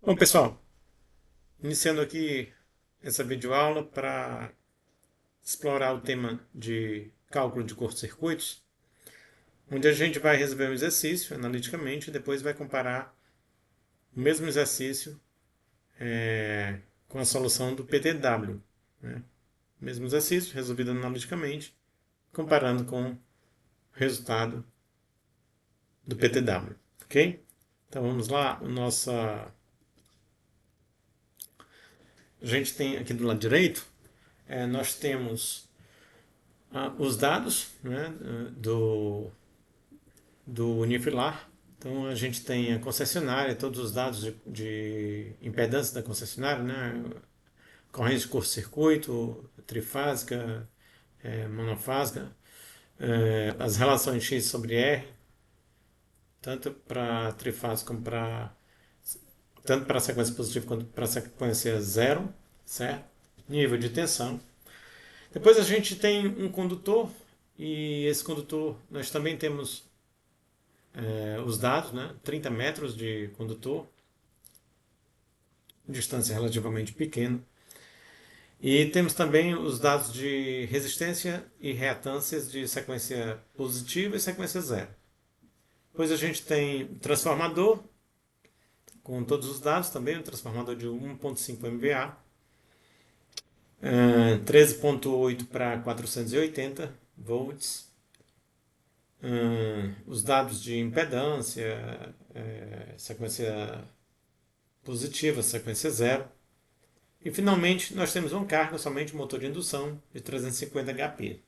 Bom, pessoal, iniciando aqui essa videoaula para explorar o tema de cálculo de curto-circuitos, onde a gente vai resolver um exercício analiticamente e depois vai comparar o mesmo exercício com a solução do PTW, né? Mesmo exercício resolvido analiticamente, comparando com o resultado do PTW, ok? Então vamos lá, a gente tem aqui do lado direito, nós temos os dados, né, do Unifilar. Então a gente tem a concessionária, todos os dados de impedância da concessionária, né, corrente de curto-circuito, trifásica, monofásica, as relações X sobre R, tanto para trifásica como tanto para a sequência positiva quanto para a sequência zero, certo? Nível de tensão. Depois a gente tem um condutor, e esse condutor nós também temos os dados, né? 30 metros de condutor, distância relativamente pequena. E temos também os dados de resistência e reatâncias de sequência positiva e sequência zero. Depois a gente tem transformador, com todos os dados também, um transformador de 1.5 MVA, 13.8 para 480 volts, os dados de impedância, sequência positiva, sequência zero. E finalmente nós temos uma carga, somente motor de indução de 350 HP.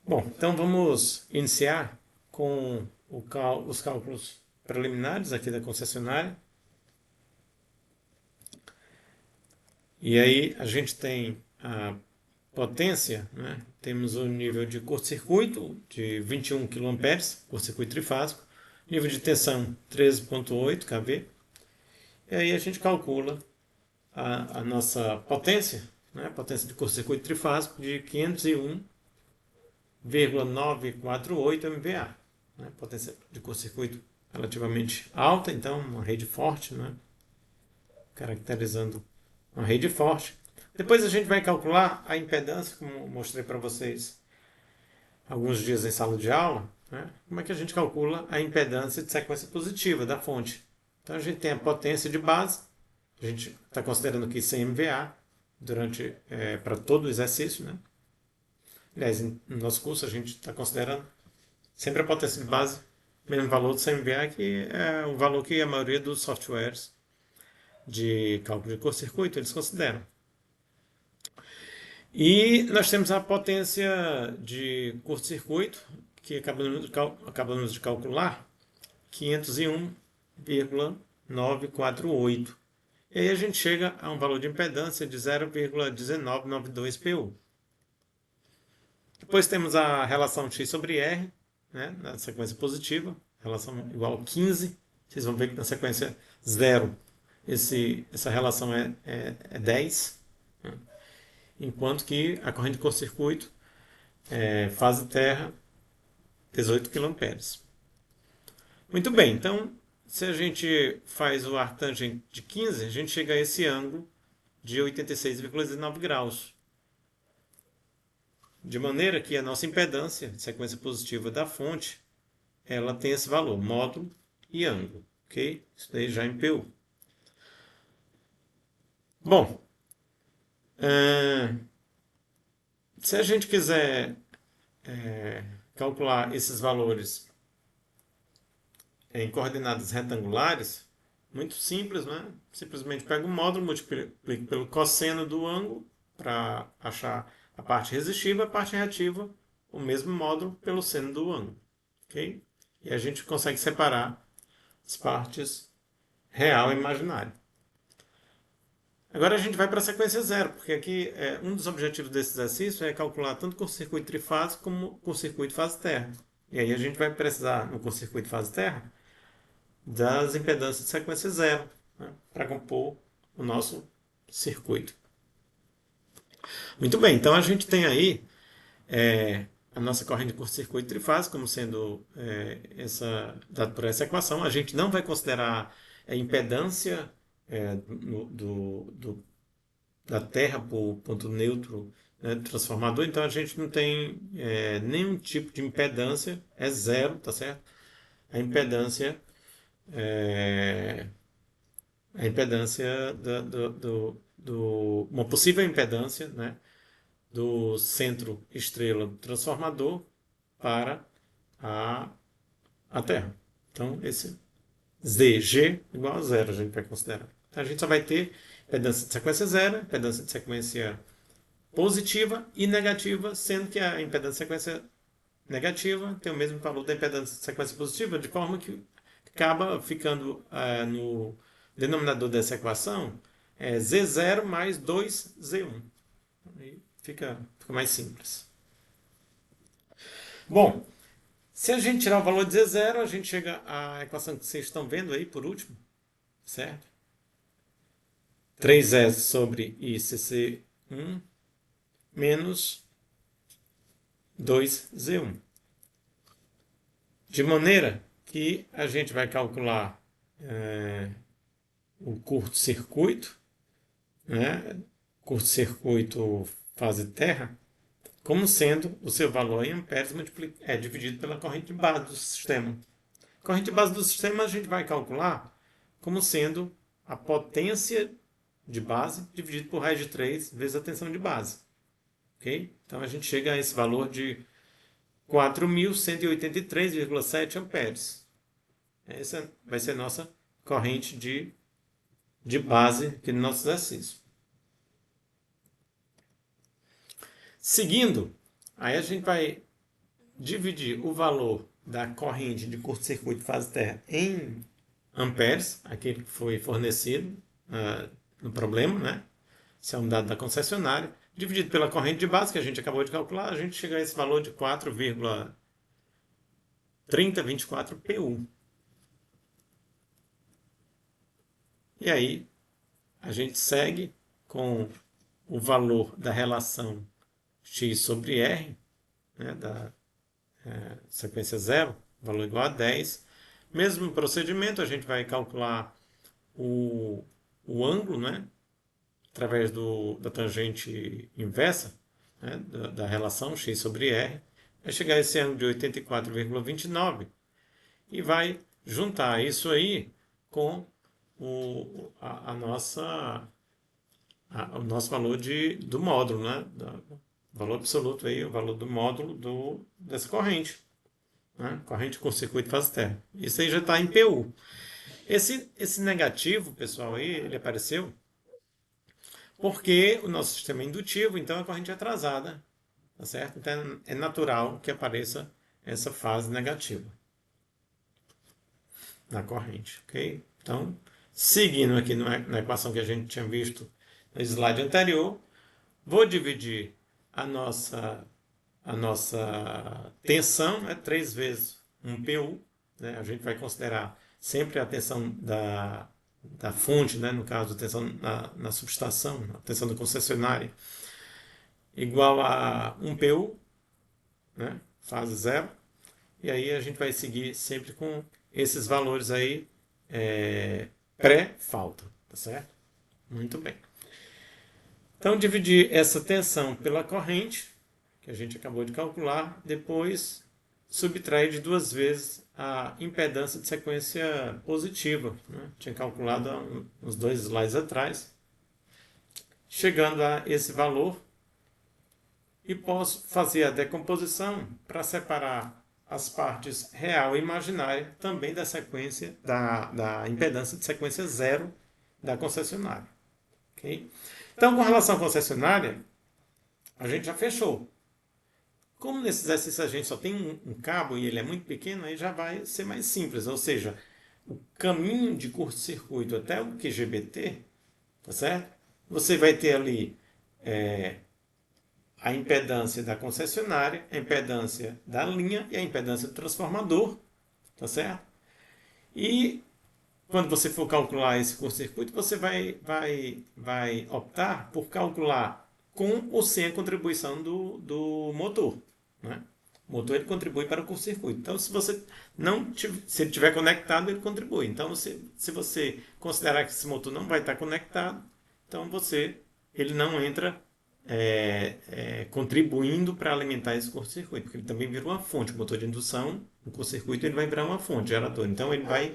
Bom, então vamos iniciar com os cálculos preliminares aqui da concessionária. E aí a gente tem a potência, né? Temos o nível de curto-circuito de 21 kA, curto-circuito trifásico, nível de tensão 13.8 kV. E aí a gente calcula a nossa potência, né? Potência de curto-circuito trifásico de 501,948 MVA. Né? Potência de curto-circuito relativamente alta, então uma rede forte, né? Caracterizando uma rede forte. Depois a gente vai calcular a impedância, como mostrei para vocês alguns dias em sala de aula, né? Como é que a gente calcula a impedância de sequência positiva da fonte. Então a gente tem a potência de base, a gente está considerando aqui 100 MVA para todo o exercício, né? Aliás, no nosso curso a gente está considerando sempre a potência de base, mesmo valor de 100 MVA, que é o valor que a maioria dos softwares de cálculo de curto-circuito eles consideram. E nós temos a potência de curto-circuito, que acabamos de calcular, 501,948. E aí a gente chega a um valor de impedância de 0,1992 pu. Depois temos a relação X sobre R, né, na sequência positiva, relação igual a 15. Vocês vão ver que na sequência 0 essa relação é 10. Né? Enquanto que a corrente de curto-circuito fase terra 18 kA. Muito bem, então se a gente faz o arctangente de 15, a gente chega a esse ângulo de 86,19 graus. De maneira que a nossa impedância de sequência positiva da fonte, ela tem esse valor, módulo e ângulo, ok? Isso daí já em PU. Bom, se a gente quiser calcular esses valores em coordenadas retangulares, muito simples, né? Simplesmente pega o módulo, multiplica pelo cosseno do ângulo para achar a parte resistiva e a parte reativa, o mesmo módulo pelo seno do ângulo, ok? E a gente consegue separar as partes real e imaginária. Agora a gente vai para a sequência zero, porque aqui um dos objetivos desse exercício é calcular tanto curto-circuito trifásico como curto-circuito fase terra. E aí a gente vai precisar, no curto-circuito fase terra, das impedâncias de sequência zero, né, para compor o nosso circuito. Muito bem, então a gente tem aí a nossa corrente de curto-circuito trifásico como sendo dado por essa equação. A gente não vai considerar a impedância da Terra por ponto neutro, né, transformador, então a gente não tem nenhum tipo de impedância, é zero, tá certo? A impedância é, a impedância uma possível impedância, né, do centro estrela do transformador para a, a Terra. Então, esse ZG igual a zero a gente vai considerar. Então, a gente só vai ter impedância de sequência zero, impedância de sequência positiva e negativa, sendo que a impedância de sequência negativa tem o mesmo valor da impedância de sequência positiva, de forma que acaba ficando no denominador dessa equação Z0 mais 2Z1. Aí fica mais simples. Bom, se a gente tirar o valor de Z0, a gente chega à equação que vocês estão vendo aí, por último, certo? 3S sobre ICC1 menos 2Z1. De maneira que a gente vai calcular o curto-circuito, né? Curto-circuito fase terra, como sendo o seu valor em amperes dividido pela corrente de base do sistema. A corrente de base do sistema a gente vai calcular como sendo a potência de base dividido por raiz de 3 vezes a tensão de base. Okay? Então a gente chega a esse valor de 4.183,7 amperes. Essa vai ser a nossa corrente de base aqui no nosso exercício. Seguindo, aí a gente vai dividir o valor da corrente de curto-circuito fase terra em amperes, aquele que foi fornecido no problema, né? Esse é um dado da concessionária, dividido pela corrente de base que a gente acabou de calcular, a gente chega a esse valor de 4,3024 PU. E aí a gente segue com o valor da relação x sobre r, né, da sequência zero, valor igual a 10. Mesmo procedimento, a gente vai calcular o ângulo, né, através da tangente inversa, né, da relação x sobre r, vai chegar a esse ângulo de 84,29 e vai juntar isso aí com o nosso valor do módulo, né, valor absoluto aí, o valor do módulo dessa corrente. Né? Corrente com circuito fase terra. Isso aí já está em PU. Esse negativo, pessoal, aí, ele apareceu porque o nosso sistema é indutivo, então a corrente é atrasada. Tá certo? Então é natural que apareça essa fase negativa na corrente. Ok? Então, seguindo aqui na equação que a gente tinha visto no slide anterior, vou dividir a nossa tensão, 3 vezes 1 PU, né? A gente vai considerar sempre a tensão da fonte, né? No caso, a tensão na subestação, a tensão da concessionária, igual a 1 PU, né? Fase zero. E aí a gente vai seguir sempre com esses valores aí pré-falta, tá certo? Muito bem. Então, dividir essa tensão pela corrente, que a gente acabou de calcular, depois subtrair de 2 vezes a impedância de sequência positiva. Né? Tinha calculado uns 2 slides atrás. Chegando a esse valor, e posso fazer a decomposição para separar as partes real e imaginária também da sequência, da impedância de sequência zero da concessionária. Okay? Então, com relação à concessionária, a gente já fechou. Como nesse exercício a gente só tem um cabo e ele é muito pequeno, aí já vai ser mais simples. Ou seja, o caminho de curto-circuito até o QGBT, tá certo? Você vai ter ali a impedância da concessionária, a impedância da linha e a impedância do transformador, tá certo? E quando você for calcular esse curto-circuito, você vai optar por calcular com ou sem a contribuição do motor. Né? O motor ele contribui para o curto-circuito. Então, se você não se ele estiver conectado, ele contribui. Então, se você considerar que esse motor não vai estar conectado, então ele não entra contribuindo para alimentar esse curto-circuito, porque ele também vira uma fonte. O motor de indução, o curto-circuito, ele vai virar uma fonte, gerador. Então, ele vai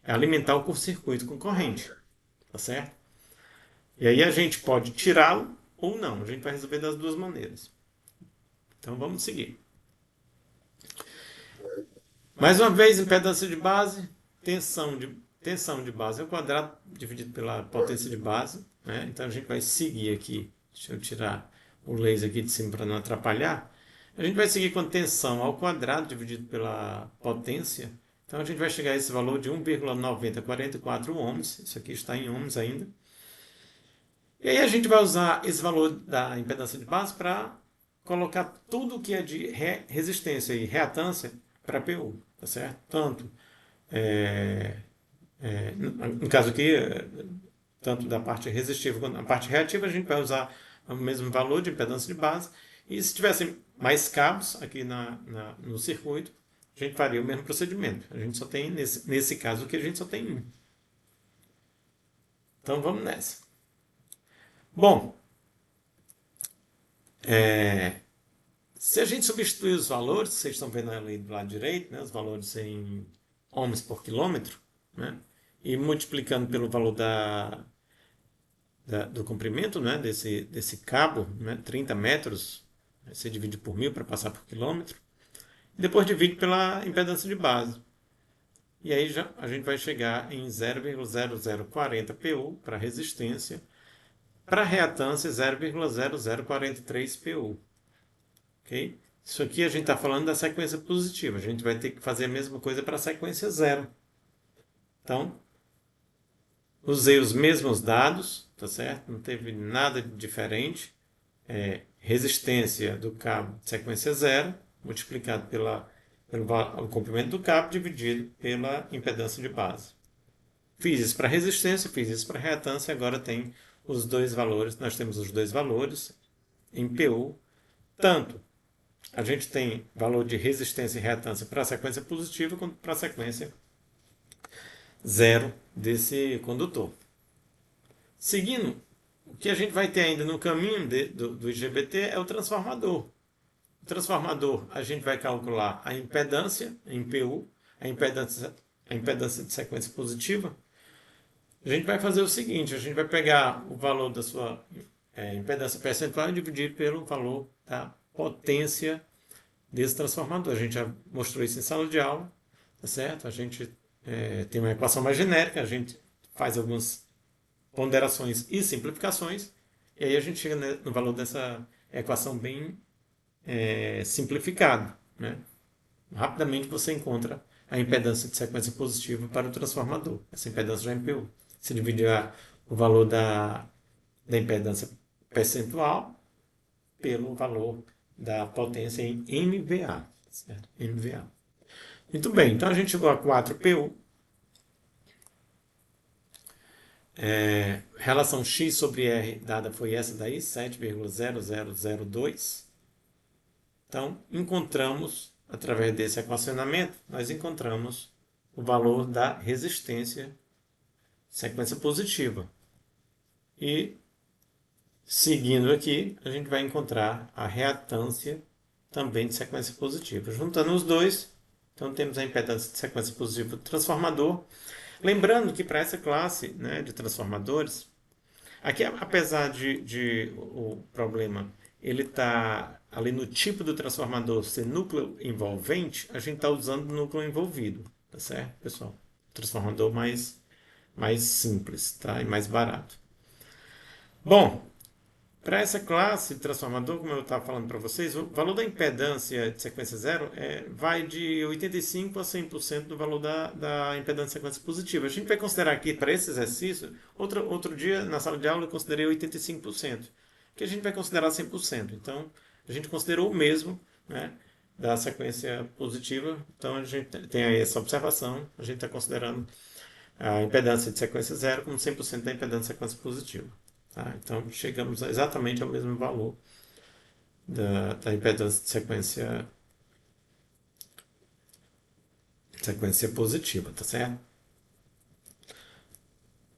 alimentar o curto-circuito com corrente, tá certo? E aí a gente pode tirá-lo ou não. A gente vai resolver das duas maneiras. Então, vamos seguir. Mais uma vez, impedância de base, tensão de base ao quadrado dividido pela potência de base. Né? Então a gente vai seguir aqui. Deixa eu tirar o laser aqui de cima para não atrapalhar. A gente vai seguir com tensão ao quadrado dividido pela potência. Então a gente vai chegar a esse valor de 1,9044 ohms. Isso aqui está em ohms ainda. E aí a gente vai usar esse valor da impedância de base para colocar tudo que é de resistência e reatância para PU, tá certo? Tanto, no caso aqui, tanto da parte resistiva quanto da parte reativa, a gente vai usar o mesmo valor de impedância de base. E se tivessem mais cabos aqui no circuito, a gente faria o mesmo procedimento. A gente só tem, nesse caso aqui, a gente só tem um. Então vamos nessa. Bom, se a gente substituir os valores, vocês estão vendo ali do lado direito, né, os valores em ohms por quilômetro, né, e multiplicando pelo valor do comprimento, né, desse cabo, né, 30 metros, você divide por 1000 para passar por quilômetro, e depois divide pela impedância de base. E aí a gente vai chegar em 0,0040 PU para resistência, para reatância 0,0043 PU. Okay? Isso aqui a gente está falando da sequência positiva. A gente vai ter que fazer a mesma coisa para a sequência zero. Então, usei os mesmos dados, tá certo? Não teve nada de diferente. Resistência do cabo de sequência zero, multiplicado pelo comprimento do cabo, dividido pela impedância de base. Fiz isso para resistência, fiz isso para reatância, agora tem os dois valores. Nós temos os dois valores em PU, tanto a gente tem valor de resistência e reatância para a sequência positiva quanto para a sequência zero desse condutor. Seguindo, o que a gente vai ter ainda no caminho do IGBT é o transformador. O transformador, a gente vai calcular a impedância em PU, a impedância de sequência positiva. A gente vai fazer o seguinte, a gente vai pegar o valor da sua impedância percentual e dividir pelo valor da potência desse transformador. A gente já mostrou isso em sala de aula, tá certo? A gente tem uma equação mais genérica, a gente faz algumas ponderações e simplificações, e aí a gente chega no valor dessa equação bem simplificado. Né? Rapidamente você encontra a impedância de sequência positiva para o transformador. Essa impedância já é MPU. Você dividir o valor da impedância percentual pelo valor da potência em MVA. Certo? MVA. Muito bem, então a gente chegou a 4PU. Relação X sobre R dada foi essa daí, 7,0002. Então, encontramos, através desse equacionamento, nós encontramos o valor da resistência sequência positiva. E, seguindo aqui, a gente vai encontrar a reatância também de sequência positiva. Juntando os dois, então temos a impedância de sequência positiva do transformador. Lembrando que para essa classe, né, de transformadores, aqui apesar de o problema ele está ali no tipo do transformador ser núcleo envolvente, a gente está usando núcleo envolvido, tá certo, pessoal? Transformador mais simples, tá? E mais barato. Bom, para essa classe de transformador, como eu estava falando para vocês, o valor da impedância de sequência zero vai de 85% a 100% do valor da impedância de sequência positiva. A gente vai considerar aqui, para esse exercício, outro dia na sala de aula eu considerei 85%, que a gente vai considerar 100%. Então, a gente considerou o mesmo, né, da sequência positiva. Então, a gente tem aí essa observação, a gente está considerando a impedância de sequência zero como 100% da impedância de sequência positiva. Tá? Então, chegamos exatamente ao mesmo valor da impedância de sequência sequência positiva, tá certo?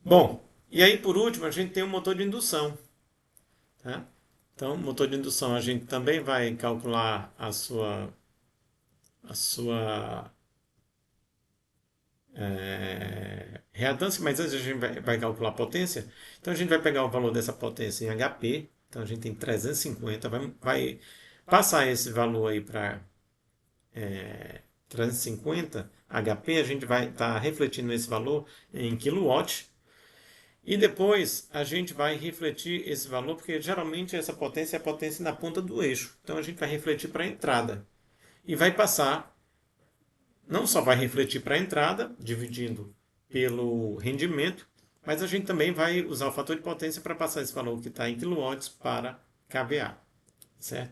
Bom, e aí por último a gente tem o motor de indução, tá? Então, motor de indução a gente também vai calcular a sua reatância, mas antes a gente vai calcular a potência. Então a gente vai pegar o valor dessa potência em HP. Então a gente tem 350, vai passar esse valor aí para 350 HP, a gente vai estar refletindo esse valor em quilowatt. E depois a gente vai refletir esse valor, porque geralmente essa potência é a potência na ponta do eixo. Então a gente vai refletir para a entrada. E vai passar, não só vai refletir para a entrada, dividindo pelo rendimento, mas a gente também vai usar o fator de potência para passar esse valor que está em quilowatts para kVA, certo?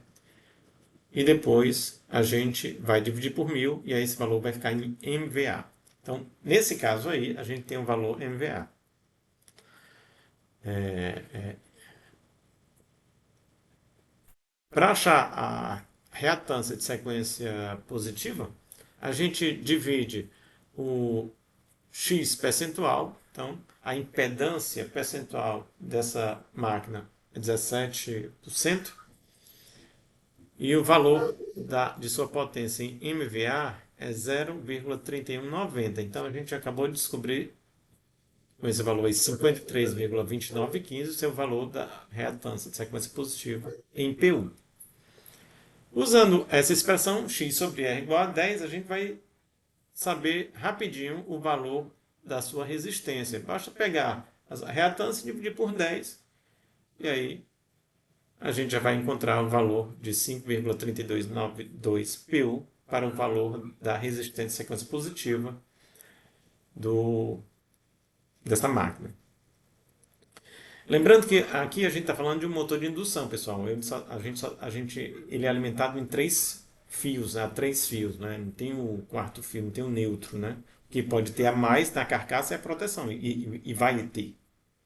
E depois a gente vai dividir por 1000 e aí esse valor vai ficar em MVA. Então, nesse caso aí, a gente tem um valor MVA. Para achar a reatância de sequência positiva, a gente divide o X percentual, então a impedância percentual dessa máquina é 17%, e o valor de sua potência em MVA é 0,3190. Então a gente acabou de descobrir com esse valor aí 53,2915 o seu valor da reatância de sequência positiva em PU. Usando essa expressão x sobre r igual a 10, a gente vai saber rapidinho o valor da sua resistência. Basta pegar a reatância e dividir por 10 e aí a gente já vai encontrar o valor de 5,3292 PU para o valor da resistência de sequência positiva dessa máquina. Lembrando que aqui a gente está falando de um motor de indução, pessoal. Ele é alimentado em 3 fios, né? 3 fios, né? Não tem o quarto fio, não tem o neutro, né? O que pode ter a mais na carcaça é a proteção, e vai ter,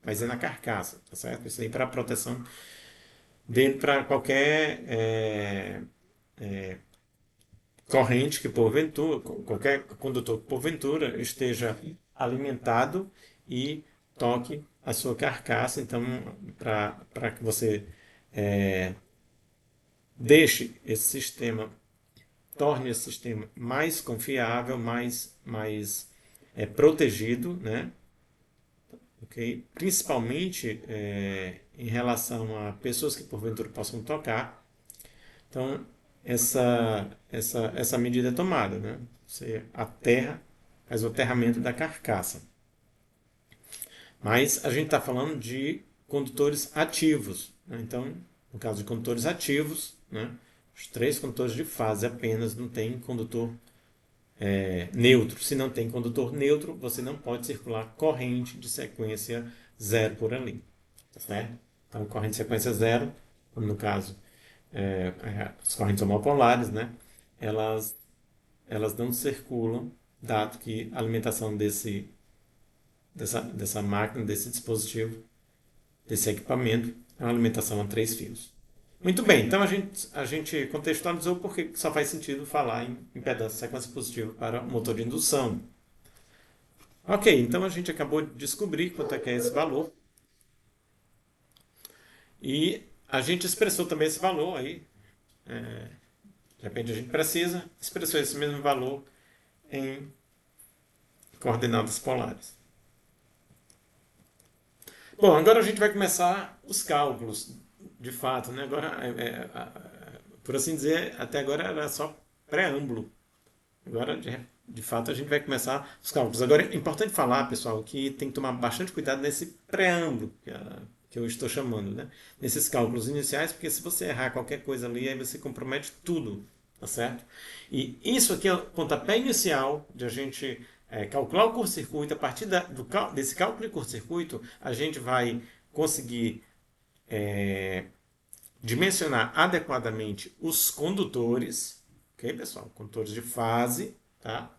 mas é na carcaça, tá certo? Isso aí para a proteção dele para qualquer corrente que porventura, qualquer condutor que porventura esteja alimentado e toque a sua carcaça. Então, para que você deixe esse sistema, torne esse sistema mais confiável, mais protegido, né? Okay? Principalmente em relação a pessoas que porventura possam tocar. Então, essa medida é tomada, né? Você aterra, faz o aterramento da carcaça. Mas a gente está falando de condutores ativos, né? Então, no caso de condutores ativos, né? Os 3 condutores de fase apenas, não tem condutor neutro. Se não tem condutor neutro, você não pode circular corrente de sequência zero por ali. Tá certo? Então, corrente de sequência zero, como no caso as correntes homopolares, né? Elas não circulam, dado que a alimentação dessa máquina, desse dispositivo, desse equipamento, é uma alimentação a 3 fios. Muito bem, então a gente contextualizou porque só faz sentido falar em impedância de sequência positiva para motor de indução. Ok, então a gente acabou de descobrir quanto é que é esse valor. E a gente expressou também esse valor aí. De repente a gente precisa, expressou esse mesmo valor em coordenadas polares. Bom, agora a gente vai começar os cálculos, de fato, né? Agora, por assim dizer, até agora era só preâmbulo. Agora, de fato, a gente vai começar os cálculos. Agora, é importante falar, pessoal, que tem que tomar bastante cuidado nesse preâmbulo que eu estou chamando, né? Nesses cálculos iniciais, porque se você errar qualquer coisa ali, aí você compromete tudo, tá certo? E isso aqui é o pontapé inicial de a gente calcular o curto-circuito. A partir desse cálculo de curto-circuito, a gente vai conseguir dimensionar adequadamente os condutores, ok, pessoal? Condutores de fase, tá?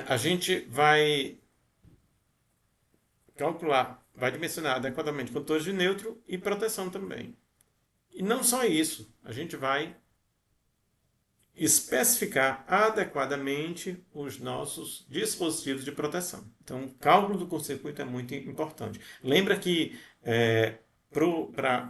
A gente vai calcular, vai dimensionar adequadamente condutores de neutro e proteção também. E não só isso, a gente vai especificar adequadamente os nossos dispositivos de proteção. Então, o cálculo do curto-circuito é muito importante. Lembra que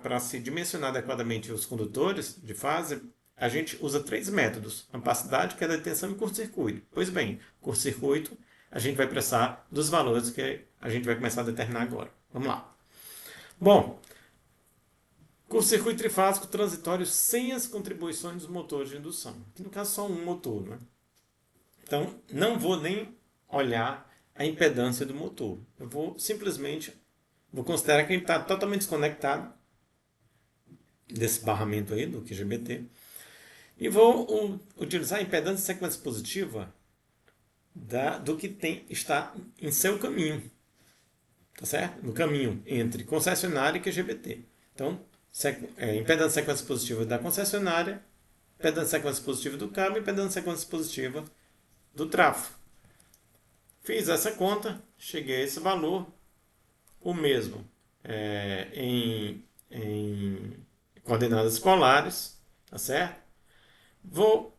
para se dimensionar adequadamente os condutores de fase, a gente usa 3 métodos: ampersidade, queda de tensão e curto-circuito. Pois bem, curto-circuito, a gente vai precisar dos valores que a gente vai começar a determinar agora. Vamos lá. Bom, curto-circuito trifásico transitório sem as contribuições dos motores de indução. Aqui no caso só um motor, né? Então, não vou nem olhar a impedância do motor. Eu vou simplesmente considerar que ele está totalmente desconectado desse barramento aí do QGBT e vou utilizar a impedância de sequência positiva do que está em seu caminho, tá certo? No caminho entre concessionária e QGBT. Então, impedância de sequência positiva da concessionária, impedância de sequência positiva do cabo e impedância de sequência positiva do trafo. Fiz essa conta, cheguei a esse valor, o mesmo em coordenadas polares, tá certo? Vou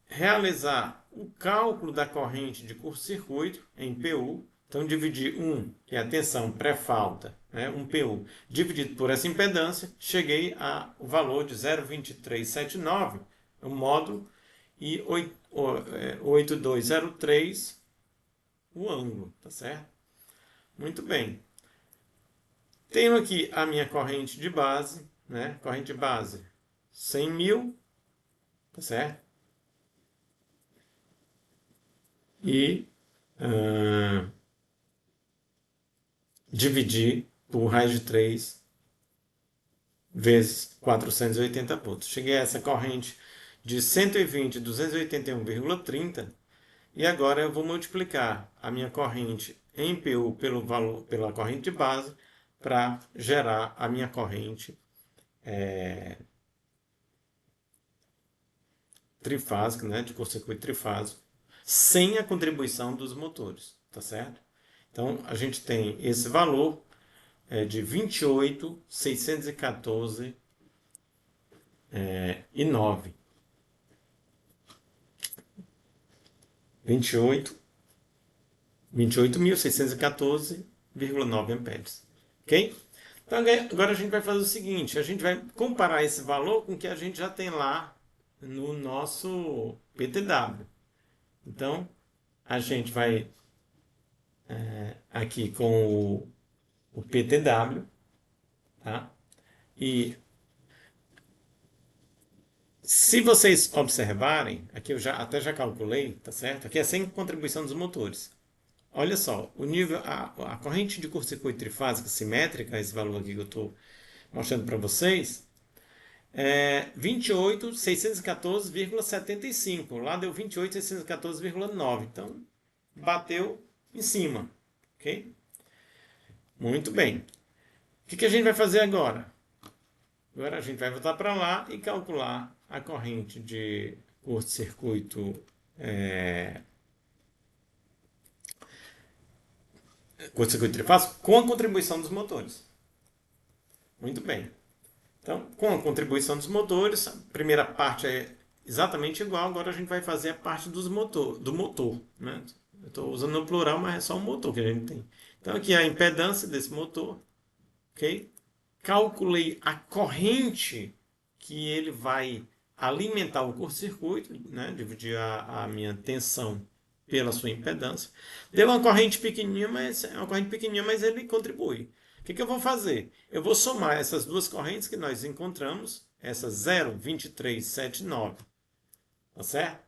realizar o cálculo da corrente de curto-circuito em PU. Então, dividir 1, que é a tensão pré-falta, né, 1 PU, dividido por essa impedância, cheguei ao valor de 0,2379, o módulo, e 8203, o ângulo, tá certo? Muito bem. Tenho aqui a minha corrente de base, né? Corrente de base 100.000, tá certo? E dividir por raiz de 3 vezes 480 volts. Cheguei a essa corrente de 120, 281,30 e agora eu vou multiplicar a minha corrente em PU pela corrente de base para gerar a minha corrente trifásica, né, de curto-circuito trifásico, sem a contribuição dos motores, tá certo? Então, a gente tem esse valor de 28.614 e 9. 28.614,9 amperes. Ok? Então, agora a gente vai fazer o seguinte: a gente vai comparar esse valor com o que a gente já tem lá no nosso PTW. Então, a gente vai aqui com o PTW, tá? E se vocês observarem, aqui eu até já calculei, tá certo? Aqui é sem contribuição dos motores. Olha só, o nível, a corrente de curto-circuito trifásica simétrica, esse valor aqui que eu estou mostrando para vocês, é 28.614,75. Lá deu 28.614,9. Então, bateu em cima. Ok? Muito bem. O que a gente vai fazer agora? Agora a gente vai voltar para lá e calcular a corrente de curto-circuito curto-circuito trifásico com a contribuição dos motores. Muito bem. Então, com a contribuição dos motores, a primeira parte é exatamente igual, agora a gente vai fazer a parte do motor. Né? Eu estou usando no plural, mas é só o motor que a gente tem. Então, aqui é a impedância desse motor. Ok? Calculei a corrente que ele vai alimentar o curto-circuito, né? Dividir a minha tensão pela sua impedância. Deu uma corrente pequenininha, mas ele contribui. O que eu vou fazer? Eu vou somar essas duas correntes que nós encontramos, essa 0,2379, tá certo?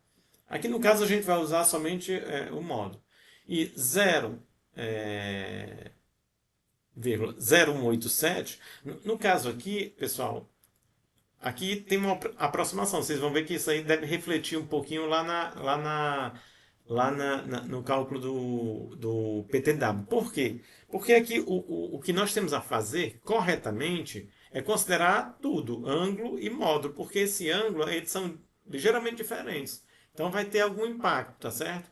Aqui no caso a gente vai usar somente o módulo. E 0,0187, no caso aqui, pessoal, aqui tem uma aproximação. Vocês vão ver que isso aí deve refletir um pouquinho no cálculo do PTW. Por quê? Porque aqui o que nós temos a fazer corretamente é considerar tudo, ângulo e módulo, porque esse ângulo, eles são ligeiramente diferentes. Então vai ter algum impacto, tá certo?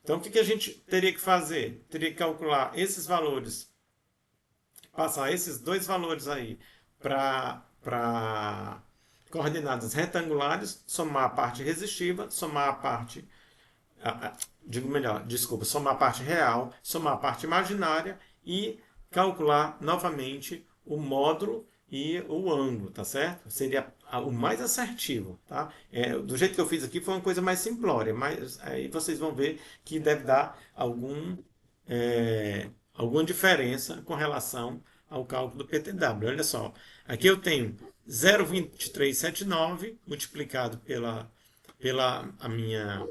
Então o que a gente teria que fazer? Teria que calcular esses valores, passar esses dois valores aí para coordenadas retangulares, somar a parte resistiva, somar a parte, digo melhor, desculpa, somar a parte real, somar a parte imaginária e calcular novamente o módulo e o ângulo, tá certo? Seria o mais assertivo, tá? Do jeito que eu fiz aqui foi uma coisa mais simplória, mas aí vocês vão ver que deve dar alguma diferença com relação ao cálculo do PTW. Olha só, aqui eu tenho 0,2379 multiplicado pela a minha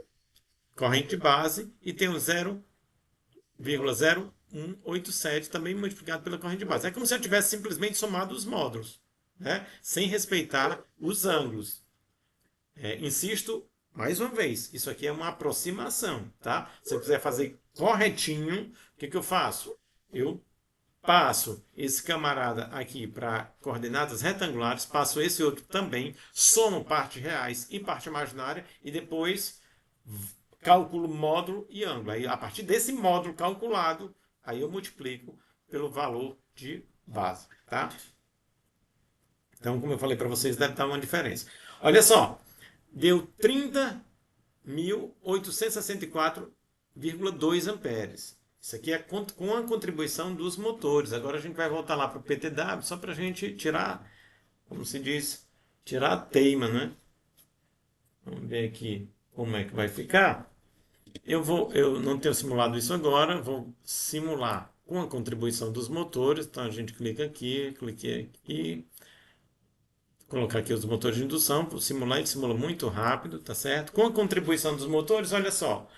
corrente base e tenho 0,0187 também multiplicado pela corrente base. É como se eu tivesse simplesmente somado os módulos, né? Sem respeitar os ângulos. Insisto, mais uma vez, isso aqui é uma aproximação, tá? Se eu quiser fazer corretinho, o que eu faço? Eu passo esse camarada aqui para coordenadas retangulares, passo esse outro também, somo partes reais e parte imaginária e depois calculo módulo e ângulo. Aí, a partir desse módulo calculado, aí eu multiplico pelo valor de base, tá? Então, como eu falei para vocês, deve dar uma diferença. Olha só, deu 30.864,2 amperes. Isso aqui é com a contribuição dos motores. Agora a gente vai voltar lá para o PTW, só para a gente tirar, como se diz, tirar a teima, né? Vamos ver aqui como é que vai ficar. Eu não tenho simulado isso agora, vou simular com a contribuição dos motores. Então a gente clica aqui, colocar aqui os motores de indução, para simular, ele simula muito rápido, tá certo? Com a contribuição dos motores, olha só,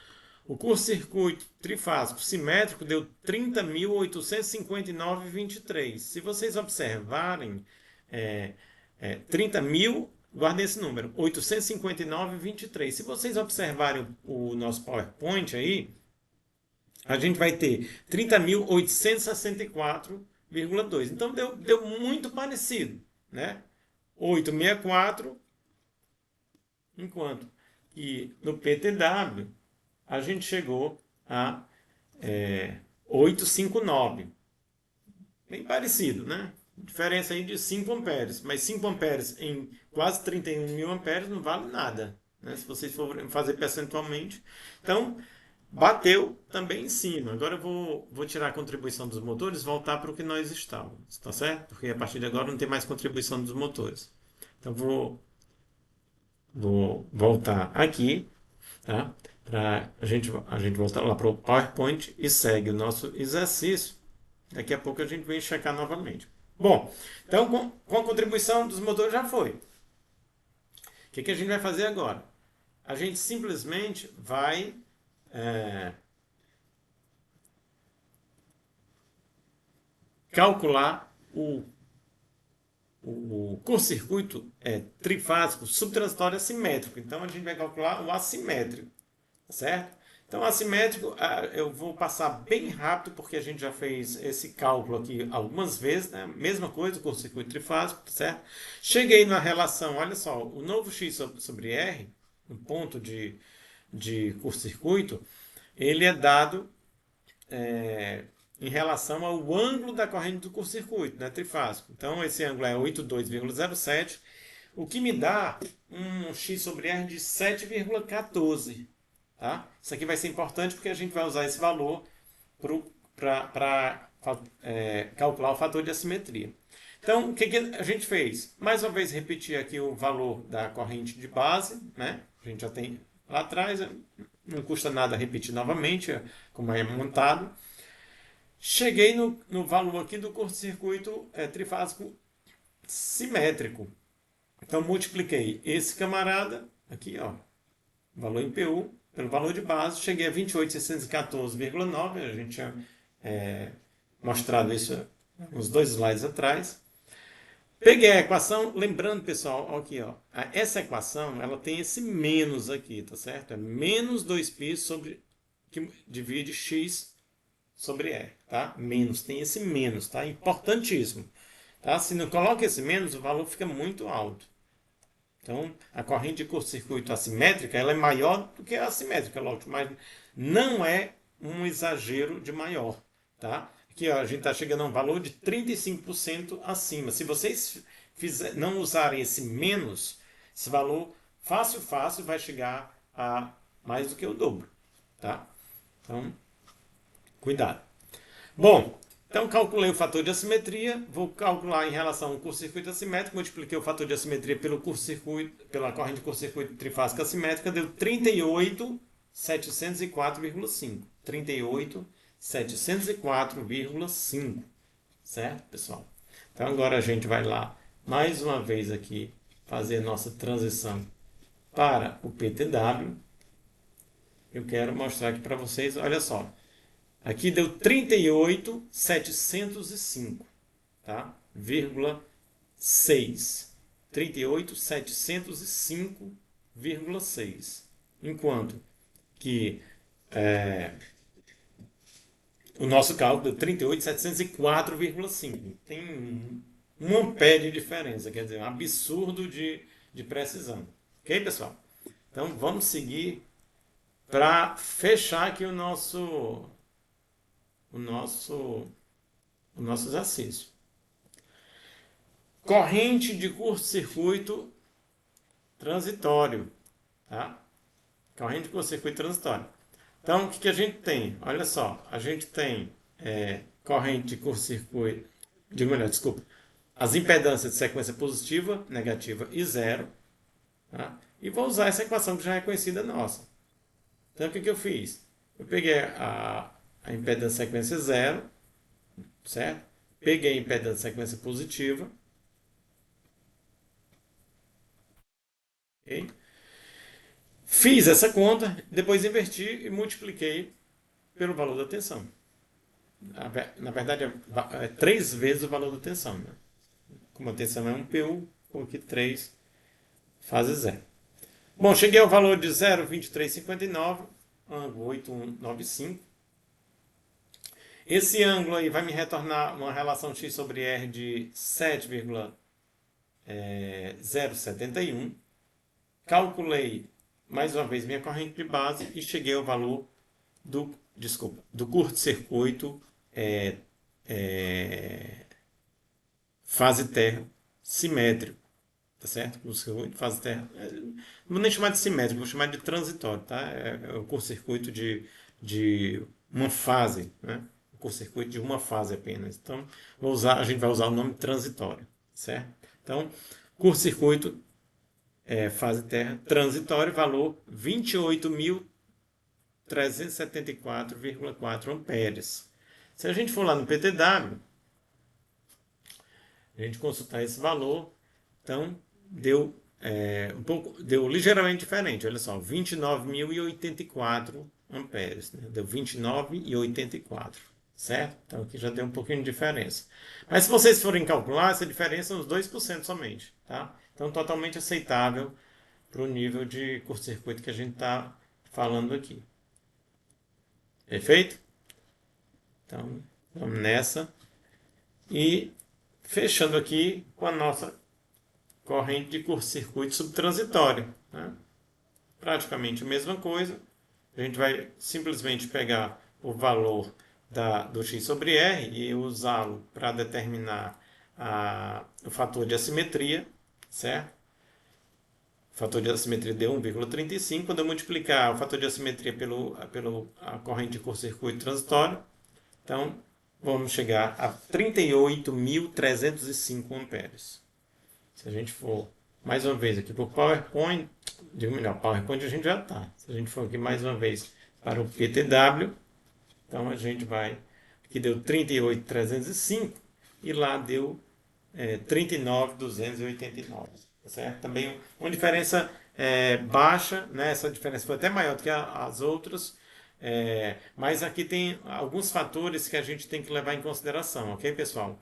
o curto-circuito trifásico simétrico deu 30.859,23. Se vocês observarem, 30.000, guardem esse número, 859,23. Se vocês observarem o nosso PowerPoint aí, a gente vai ter 30.864,2. Então deu muito parecido, né? 864, enquanto que no PTW a gente chegou a 859. Bem parecido, né? Diferença aí de 5 amperes. Mas 5 amperes em quase 31 mil amperes não vale nada, né? Se vocês forem fazer percentualmente. Então, bateu também em cima. Agora eu vou tirar a contribuição dos motores e voltar para o que nós estávamos, tá certo? Porque a partir de agora não tem mais contribuição dos motores. Então vou voltar aqui, tá? Para a gente voltar lá para o PowerPoint e segue o nosso exercício. Daqui a pouco a gente vem checar novamente. Bom, então com a contribuição dos motores já foi. O que a gente vai fazer agora? A gente simplesmente vai calcular o curto-circuito trifásico subtransitório assimétrico. Então a gente vai calcular o assimétrico, certo? Então, assimétrico, eu vou passar bem rápido, porque a gente já fez esse cálculo aqui algumas vezes, né? Mesma coisa, o curto-circuito trifásico, certo? Cheguei na relação, olha só, o novo x sobre r, um ponto de curto-circuito, ele é dado em relação ao ângulo da corrente do curto-circuito, né, trifásico. Então, esse ângulo é 82,07, o que me dá um x sobre r de 7,14. Tá? Isso aqui vai ser importante porque a gente vai usar esse valor para calcular o fator de assimetria. Então, o que a gente fez? Mais uma vez, repetir aqui o valor da corrente de base, né? A gente já tem lá atrás, não custa nada repetir novamente como é montado. Cheguei no valor aqui do curto-circuito trifásico simétrico. Então, multipliquei esse camarada, aqui, ó, valor em PU, pelo valor de base, cheguei a 28.614,9. A gente tinha mostrado isso uns 2 slides atrás. Peguei a equação, lembrando, pessoal, aqui, ó, essa equação, ela tem esse menos aqui, tá certo? É menos 2π que divide x sobre r, tá? Menos, tem esse menos, tá? Importantíssimo. Tá? Se não coloca esse menos, o valor fica muito alto. Então, a corrente de curto-circuito assimétrica ela é maior do que a assimétrica, lógico, mas não é um exagero de maior. Tá? Aqui ó, a gente está chegando a um valor de 35% acima. Se vocês não usarem esse menos, esse valor fácil vai chegar a mais do que o dobro, tá? Então, cuidado. Bom, então calculei o fator de assimetria, vou calcular em relação ao curto-circuito assimétrico, multipliquei o fator de assimetria pelo curto-circuito, pela corrente de curto-circuito trifásica assimétrica, deu 38.704,5. 38.704,5. Certo, pessoal? Então agora a gente vai lá, mais uma vez aqui, fazer nossa transição para o PTW. Eu quero mostrar aqui para vocês, olha só. Aqui deu 38.705, tá? Vírgula 6. 38.705,6. Enquanto que o nosso cálculo deu 38.704,5. Tem um ampere de diferença, quer dizer, um absurdo de precisão. Ok, pessoal? Então vamos seguir para fechar aqui o nosso exercício. Corrente de curto-circuito transitório, tá? Corrente de curto-circuito transitório. Então, o que a gente tem? Olha só, a gente tem corrente de curto-circuito, as impedâncias de sequência positiva, negativa e zero, tá? E vou usar essa equação que já é conhecida nossa. Então, o que eu fiz? Eu peguei a impedância de sequência zero, certo? Peguei a impedância de sequência positiva. Okay? Fiz essa conta, depois inverti e multipliquei pelo valor da tensão. Na verdade, é 3 vezes o valor da tensão. Né? Como a tensão é 1 PU, coloquei 3 fase zero. Bom, cheguei ao valor de 0,2359, ângulo 8195. Esse ângulo aí vai me retornar uma relação x sobre r de 7,071. Calculei mais uma vez minha corrente de base e cheguei ao valor do curto-circuito fase terra simétrico. Tá certo? Curto-circuito fase terra. Não vou nem chamar de simétrico, vou chamar de transitório, tá? É o curto-circuito de uma fase, né? O curto-circuito de uma fase apenas. Então, a gente vai usar o nome transitório, certo? Então, curto-circuito fase terra transitório, valor 28.374,4 amperes. Se a gente for lá no PTW, a gente consultar esse valor, então deu deu ligeiramente diferente. Olha só, 29.084 amperes. Né? Deu 29.084, certo? Então aqui já deu um pouquinho de diferença. Mas se vocês forem calcular, essa diferença é uns 2% somente, tá? Então totalmente aceitável para o nível de curto-circuito que a gente está falando aqui. Perfeito? Então, vamos nessa. E fechando aqui com a nossa corrente de curto-circuito subtransitório. Né? Praticamente a mesma coisa. A gente vai simplesmente pegar o valor do x sobre r e usá-lo para determinar o fator de assimetria, certo? O fator de assimetria deu 1,35. Quando eu multiplicar o fator de assimetria pela corrente de curto-circuito transitório, então vamos chegar a 38.305 amperes. Se a gente for, mais uma vez, aqui para o PowerPoint, digo melhor, PowerPoint a gente já está. Se a gente for aqui mais uma vez para o PTW, então a gente vai, aqui deu 38.305 e lá deu 39.289. Tá certo? Também uma diferença baixa, né? Essa diferença foi até maior do que as outras, mas aqui tem alguns fatores que a gente tem que levar em consideração, ok, pessoal?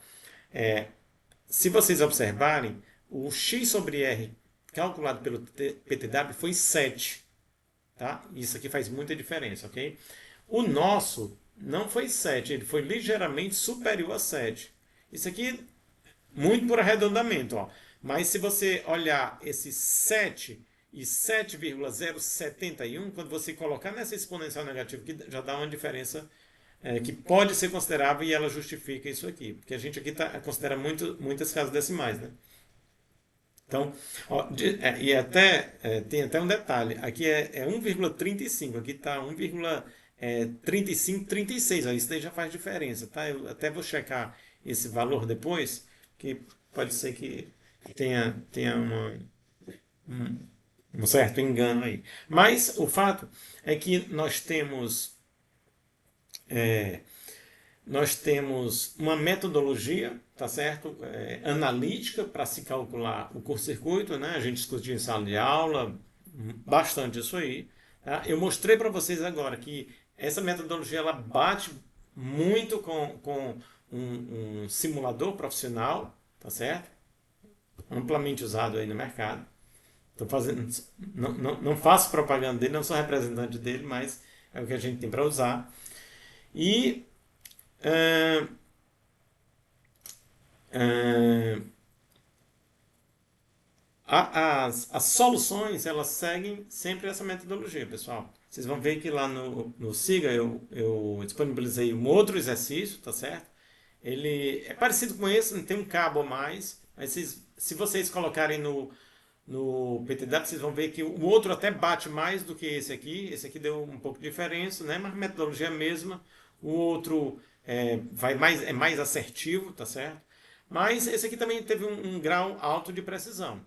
Se vocês observarem, o x sobre r calculado pelo PTW foi 7. Tá? Isso aqui faz muita diferença, ok? O nosso não foi 7, ele foi ligeiramente superior a 7. Isso aqui, muito por arredondamento, ó. Mas se você olhar esse 7 e 7,071, quando você colocar nessa exponencial negativa, que já dá uma diferença que pode ser considerável e ela justifica isso aqui. Porque a gente aqui considera muitas casas decimais, né? Então, ó, e até tem até um detalhe. Aqui é 1,35, aqui está 1,35, 36. Ó, isso daí já faz diferença, tá? Eu até vou checar esse valor depois, que pode ser que tenha um certo engano aí. Mas o fato é que nós temos uma metodologia, tá certo? Analítica para se calcular o curto-circuito, né? A gente discutiu em sala de aula bastante isso aí. Tá? Eu mostrei para vocês agora que essa metodologia ela bate muito com um simulador profissional, tá certo? Amplamente usado aí no mercado. Tô fazendo, não faço propaganda dele, não sou representante dele, mas é o que a gente tem para usar. E ah, ah, as soluções, elas seguem sempre essa metodologia, pessoal. Vocês vão ver que lá no Siga eu disponibilizei um outro exercício, tá certo? Ele é parecido com esse, não tem um cabo a mais, mas se vocês colocarem no PTW, vocês vão ver que o outro até bate mais do que esse aqui. Esse aqui deu um pouco de diferença, né? Mas a metodologia é a mesma. O outro é mais assertivo, tá certo? Mas esse aqui também teve um grau alto de precisão.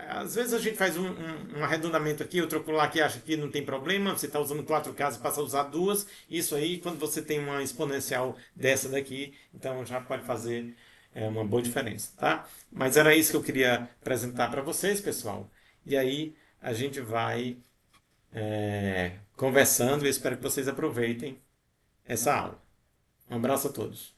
Às vezes a gente faz um arredondamento aqui, outro lá que acha que não tem problema, você está usando 4 casas, passa a usar 2. Isso aí, quando você tem uma exponencial dessa daqui, então já pode fazer uma boa diferença, tá? Mas era isso que eu queria apresentar para vocês, pessoal. E aí a gente vai conversando e espero que vocês aproveitem essa aula. Um abraço a todos.